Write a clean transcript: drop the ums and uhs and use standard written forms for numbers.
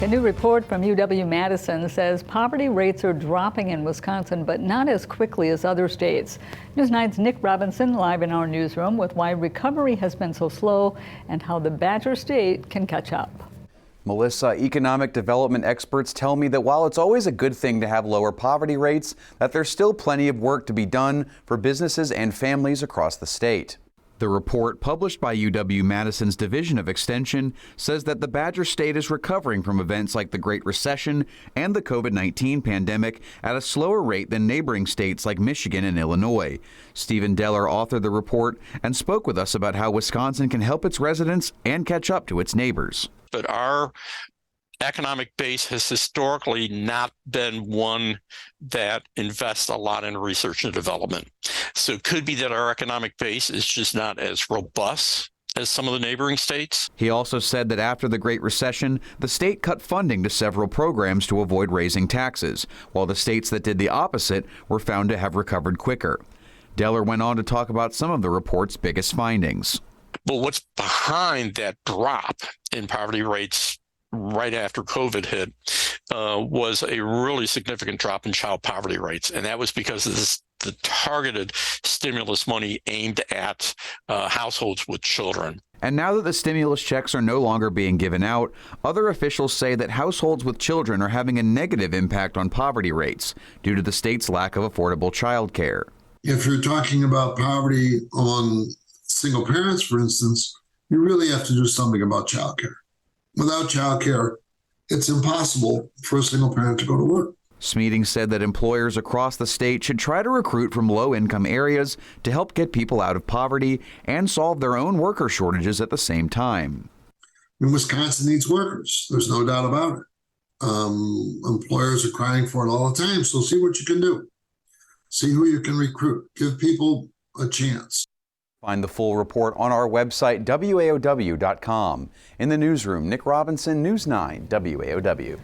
A new report from UW-Madison says poverty rates are dropping in Wisconsin, but not as quickly as other states. News 9's Nick Robinson live in our newsroom with why recovery has been so slow and how the Badger State can catch up. Melissa, economic development experts tell me that while it's always a good thing to have lower poverty rates, that there's still plenty of work to be done for businesses and families across the state. The report, published by UW-Madison's Division of Extension, says that the Badger State is recovering from events like the Great Recession and the COVID-19 pandemic at a slower rate than neighboring states like Michigan and Illinois. Stephen Deller authored the report and spoke with us about how Wisconsin can help its residents and catch up to its neighbors. But our economic base has historically not been one that invests a lot in research and development. So it could be that our economic base is just not as robust as some of the neighboring states. He also said that after the Great Recession, the state cut funding to several programs to avoid raising taxes, while the states that did the opposite were found to have recovered quicker. Deller went on to talk about some of the report's biggest findings. But what's behind that drop in poverty rates right after COVID hit was a really significant drop in child poverty rates. And that was because of the targeted stimulus money aimed at households with children. And now that the stimulus checks are no longer being given out, other officials say that households with children are having a negative impact on poverty rates due to the state's lack of affordable child care. If you're talking about poverty among single parents, for instance, you really have to do something about child care. Without child care, it's impossible for a single parent to go to work. Smeating said that employers across the state should try to recruit from low-income areas to help get people out of poverty and solve their own worker shortages at the same time. And Wisconsin needs workers. There's no doubt about it. Employers are crying for it all the time, so see what you can do. See who you can recruit. Give people a chance. Find the full report on our website, WAOW.com. In the newsroom, Nick Robinson, News 9, WAOW.